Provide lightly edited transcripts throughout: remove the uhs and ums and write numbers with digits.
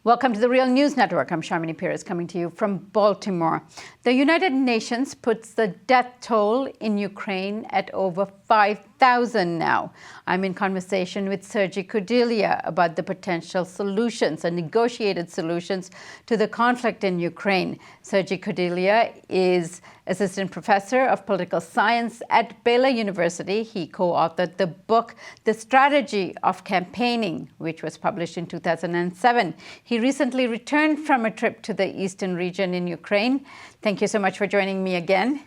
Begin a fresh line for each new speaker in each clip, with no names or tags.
Welcome to the Real News Network. I'm Sharmini Peres coming to you from Baltimore. The United Nations puts the death toll in Ukraine at over 5,000 now. I'm in conversation with Serhiy Kudelia about the potential solutions and negotiated solutions to the conflict in Ukraine. Serhiy Kudelia is Assistant Professor of Political Science at Baylor University. He co-authored the book, The Strategy of Campaigning, which was published in 2007. He recently returned from a trip to the eastern region in Ukraine. Thank you so much for joining me again.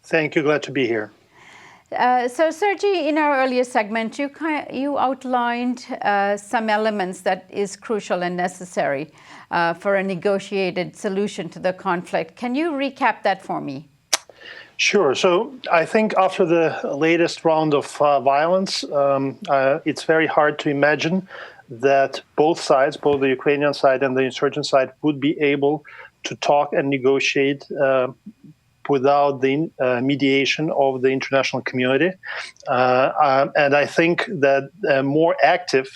Thank you. Glad to be here.
So, Serhiy, in our earlier segment, you outlined some elements that is crucial and necessary for a negotiated solution to the conflict. Can you recap that for me?
Sure. So I think after the latest round of violence, it's very hard to imagine that both sides, both the Ukrainian side and the insurgent side, would be able to talk and negotiate without the mediation of the international community. And I think that a more active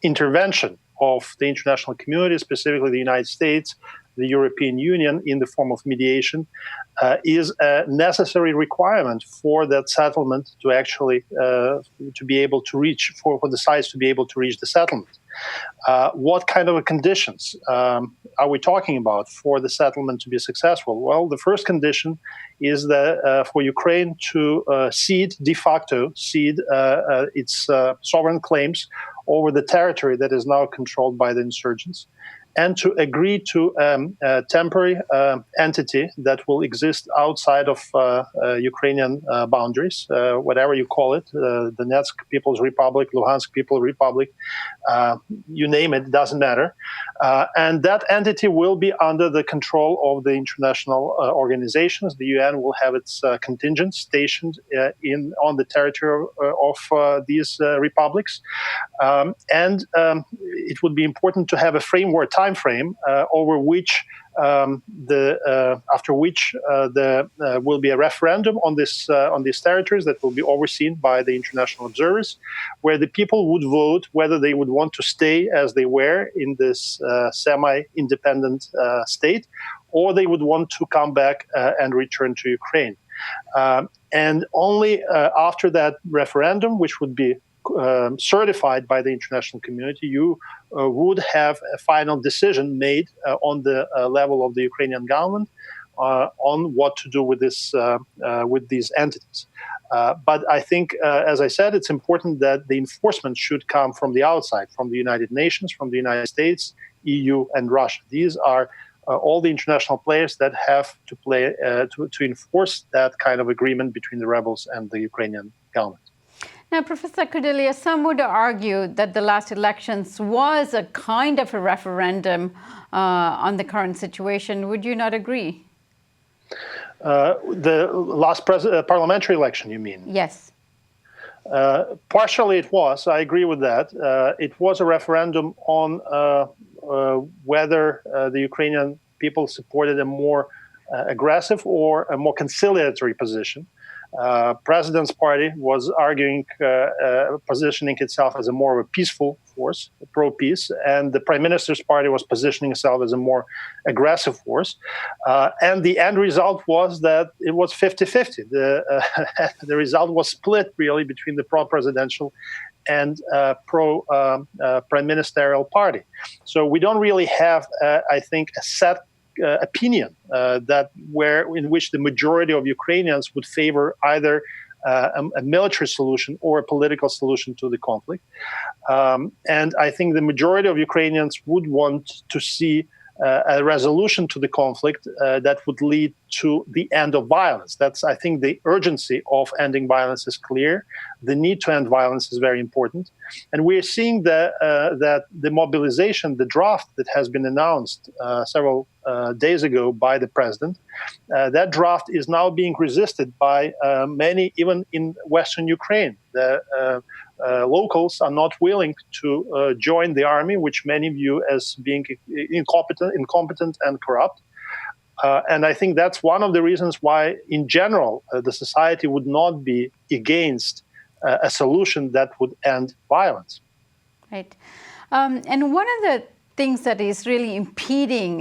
intervention of the international community, specifically the United States, the European Union, in the form of mediation, is a necessary requirement for that settlement to actually to be able to reach, for the sides to be able to reach the settlement. What kind of conditions are we talking about for the settlement to be successful? Well, the first condition is that for Ukraine to de facto cede its sovereign claims over the territory that is now controlled by the insurgents, and to agree to a temporary entity that will exist outside of Ukrainian boundaries, whatever you call it, Donetsk People's Republic, Luhansk People's Republic, you name it, doesn't matter. And that entity will be under the control of the international organizations. The UN will have its contingents stationed on the territory of these republics. And it would be important to have a framework time frame over which after which there will be a referendum on these territories that will be overseen by the international observers, where the people would vote whether they would want to stay as they were in this semi-independent state, or they would want to come back and return to Ukraine. And only after that referendum, which would be certified by the international community, you would have a final decision made on the level of the Ukrainian government on what to do with these entities. But I think, as I said, it's important that the enforcement should come from the outside, from the United Nations, from the United States, EU, and Russia. These are all the international players that have to play to enforce that kind of agreement between the rebels and the Ukrainian government.
Now, Professor Kudelia, some would argue that the last elections was a kind of a referendum on the current situation. Would you not agree?
The last parliamentary election, you mean?
Yes.
Partially it was. I agree with that. It was a referendum on whether the Ukrainian people supported a more aggressive or a more conciliatory position. President's party was arguing, positioning itself as a more of a peaceful force, pro-peace, and the prime minister's party was positioning itself as a more aggressive force. And the end result was that it was 50-50. The result was split, really, between the pro-presidential and pro-prime ministerial party. So we don't really have, I think, a set opinion in which the majority of Ukrainians would favor either a military solution or a political solution to the conflict. And I think the majority of Ukrainians would want to see a resolution to the conflict that would lead to the end of violence. I think the urgency of ending violence is clear. The need to end violence is very important. And we are seeing that the mobilization, the draft that has been announced several days ago by the president, that draft is now being resisted by many, even in Western Ukraine. The locals are not willing to join the army, which many view as being incompetent and corrupt. And I think that's one of the reasons why, in general, the society would not be against a solution that would end violence.
Right. And one of the things that is really impeding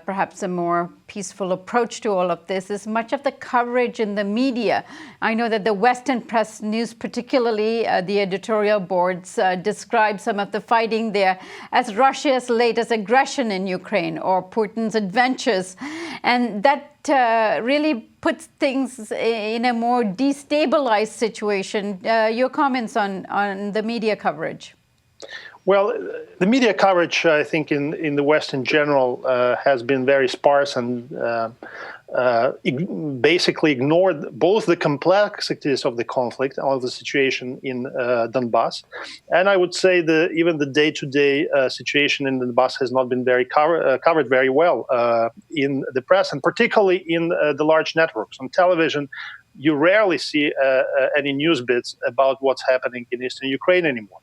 perhaps a more peaceful approach to all of this is much of the coverage in the media. I know that the Western press news, particularly the editorial boards, describe some of the fighting there as Russia's latest aggression in Ukraine or Putin's adventures. And that really puts things in a more destabilized situation. Your comments on the media coverage?
Well, the media coverage, I think, in the West in general has been very sparse and basically ignored both the complexities of the conflict, of the situation in Donbass, and I would say even the day-to-day situation in Donbass has not been very covered very well in the press, and particularly in the large networks. On television, you rarely see any news bits about what's happening in eastern Ukraine anymore.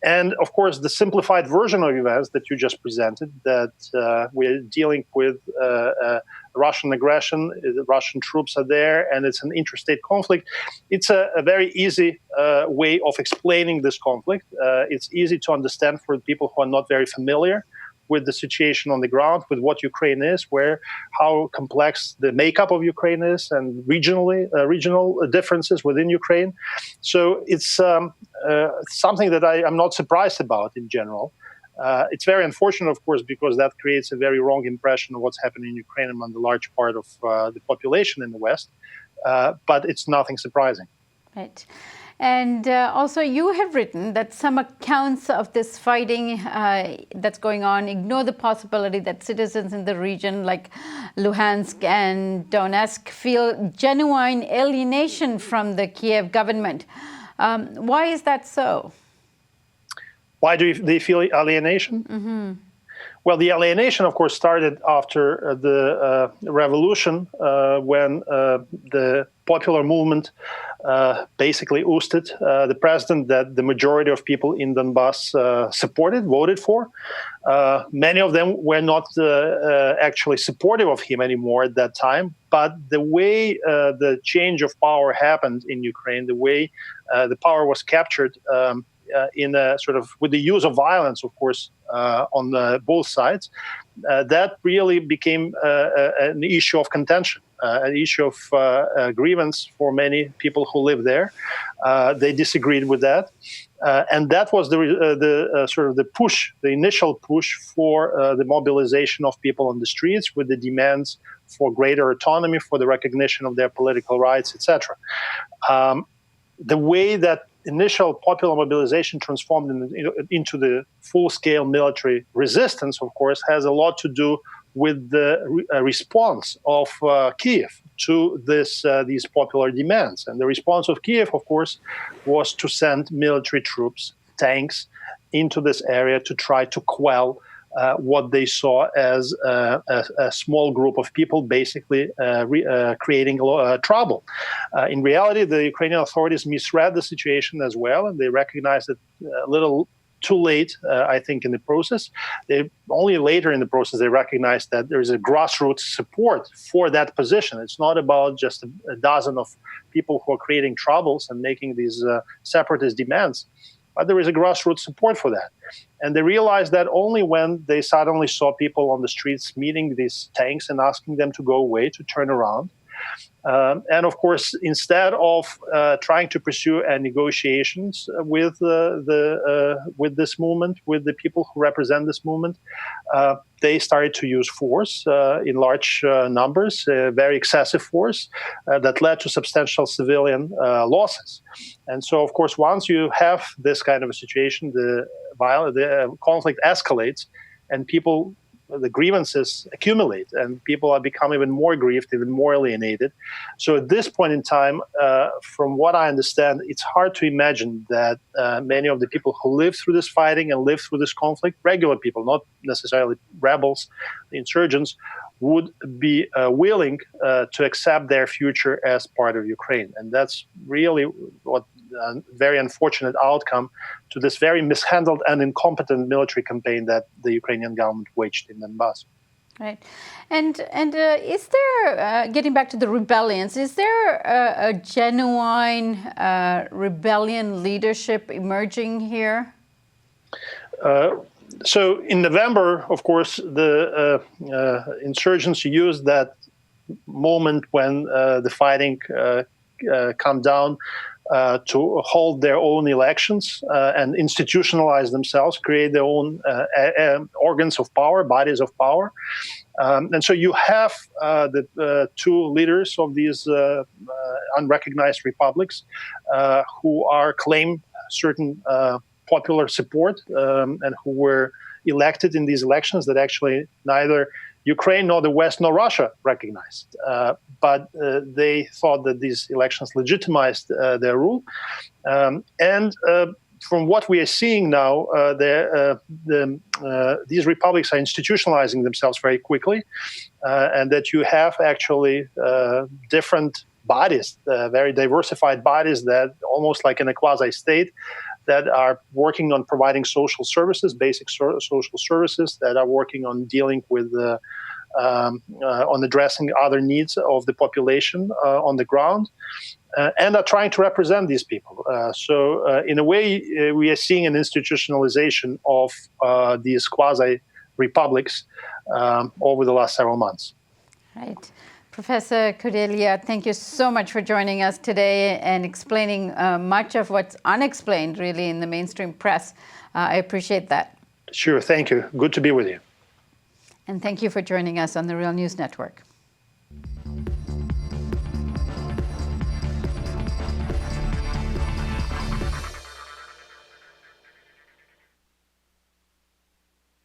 And of course, the simplified version of events that you just presented, that we're dealing with Russian aggression, the Russian troops are there, and it's an interstate conflict. It's a very easy way of explaining this conflict. It's easy to understand for people who are not very familiar with the situation on the ground, with what Ukraine is, how complex the makeup of Ukraine is, and regional differences within Ukraine. So it's something that I'm not surprised about in general. It's very unfortunate, of course, because that creates a very wrong impression of what's happening in Ukraine among the large part of the population in the West. But it's nothing surprising.
Right. And also, you have written that some accounts of this fighting that's going on ignore the possibility that citizens in the region, like Luhansk and Donetsk, feel genuine alienation from the Kiev government. Why is that so?
Why do they feel alienation? Mm-hmm. Well, the alienation, of course, started after the revolution, when the popular movement basically ousted the president that the majority of people in Donbass voted for. Many of them were not actually supportive of him anymore at that time. But the way the change of power happened in Ukraine, the way the power was captured in a sort of with the use of violence, of course, on both sides, that really became an issue of contention, an issue of grievance for many people who live there. They disagreed with that, and that was the sort of the initial push for the mobilization of people on the streets with the demands for greater autonomy, for the recognition of their political rights, etc. The way that initial popular mobilization transformed into the full-scale military resistance, of course, has a lot to do with the response of Kiev to these popular demands. And the response of Kiev, of course, was to send military troops, tanks, into this area to try to quell what they saw as a small group of people basically creating trouble. In reality, the Ukrainian authorities misread the situation as well, and they recognized it a little too late, I think, in the process. Only later in the process, they recognized that there is a grassroots support for that position. It's not about just a dozen of people who are creating troubles and making these separatist demands. But there is a grassroots support for that. And they realized that only when they suddenly saw people on the streets meeting these tanks and asking them to go away, to turn around. And of course, instead of trying to pursue negotiations with this movement, with the people who represent this movement, they started to use force in large numbers, very excessive force that led to substantial civilian losses. And so, of course, once you have this kind of a situation, the conflict escalates, and the grievances accumulate, and people are become even more grieved, even more alienated. So at this point in time, from what I understand, it's hard to imagine that many of the people who live through this fighting and live through this conflict, regular people, not necessarily rebels, the insurgents, would be willing to accept their future as part of Ukraine. And that's really what a very unfortunate outcome to this very mishandled and incompetent military campaign that the Ukrainian government waged in Donbass.
Right. And is there, getting back to the rebellions, is there a genuine rebellion leadership emerging here?
So in November, of course, the insurgents used that moment when the fighting calmed down to hold their own elections and institutionalize themselves, create their own organs of power, bodies of power. And so you have the two leaders of these unrecognized republics who claim certain popular support and who were elected in these elections that actually neither Ukraine nor the West nor Russia recognized. But they thought that these elections legitimized their rule. And from what we are seeing now, these republics are institutionalizing themselves very quickly, and that you have actually different bodies, very diversified bodies that almost like in a quasi-state that are working on providing social services, basic social services, that are working on dealing with on addressing other needs of the population on the ground, and are trying to represent these people. So in a way, we are seeing an institutionalization of these quasi-republics over the last several months.
Right. Professor Kudelia, thank you so much for joining us today and explaining much of what's unexplained, really, in the mainstream press. I appreciate that.
Sure, thank you. Good to be with you.
And thank you for joining us on the Real News Network.